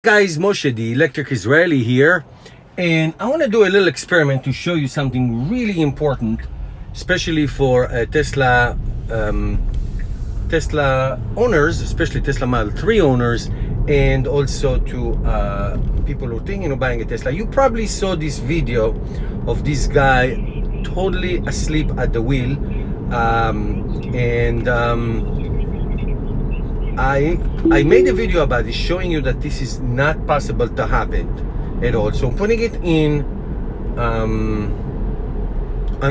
Guys, Moshe, the electric Israeli here, and I want to do a little experiment to show you something really important, especially for Tesla owners, especially Tesla Model 3 owners, and also to people who are thinking of buying a Tesla. You probably saw this video of this guy totally asleep at the wheel, I made a video about this showing you that this is not possible to happen at all. So I'm putting it in an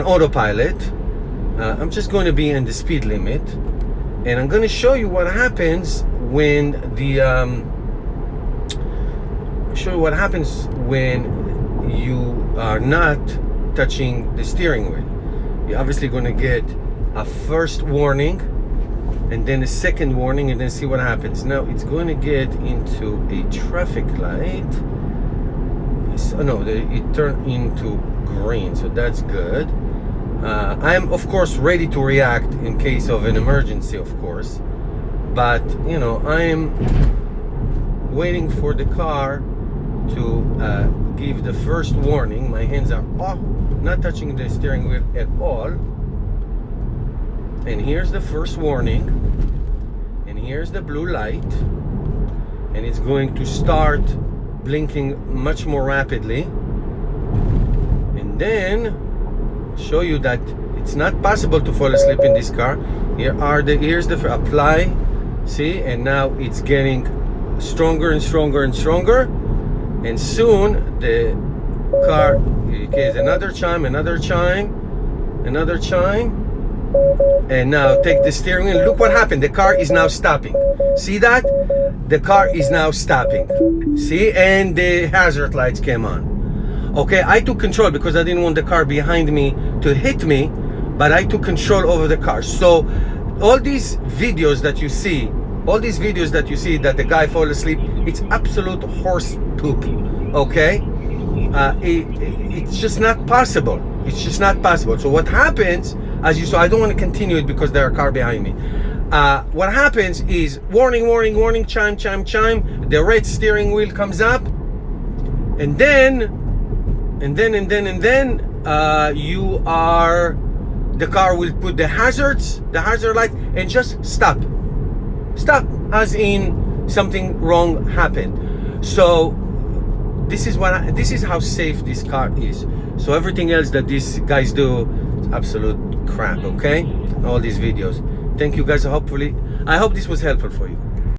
autopilot. I'm just going to be in the speed limit, and I'm going to show you what happens when you are not touching the steering wheel. You're obviously going to get a first warning, and then a second warning, and then see what happens. Now it's going to get into a traffic light. It turned into green, so that's good. I'm of course ready to react in case of an emergency, of course, but I'm waiting for the car to give the first warning. My hands are not touching the steering wheel at all. And here's the first warning, and here's the blue light, and it's going to start blinking much more rapidly, and then show you that it's not possible to fall asleep in this car. Here's the apply, see, and now it's getting stronger and stronger and stronger, and soon the car, okay, another chime, and now take the steering wheel. Look what happened. The car is now stopping. See that? The car is now stopping. See? And the hazard lights came on. Okay, I took control because I didn't want the car behind me to hit me, but I took control over the car. So all these videos that you see that the guy fall asleep, it's absolute horse poop. Okay? It's just not possible. It's just not possible. So what happens, as you saw, I don't want to continue it because there's a car behind me. What happens is warning, chime. The red steering wheel comes up, and then the car will put the hazard light, and just stop, as in something wrong happened. So this is how safe this car is. So everything else that these guys do is absolute crap. Okay, all these videos. Thank you guys. I hope this was helpful for you.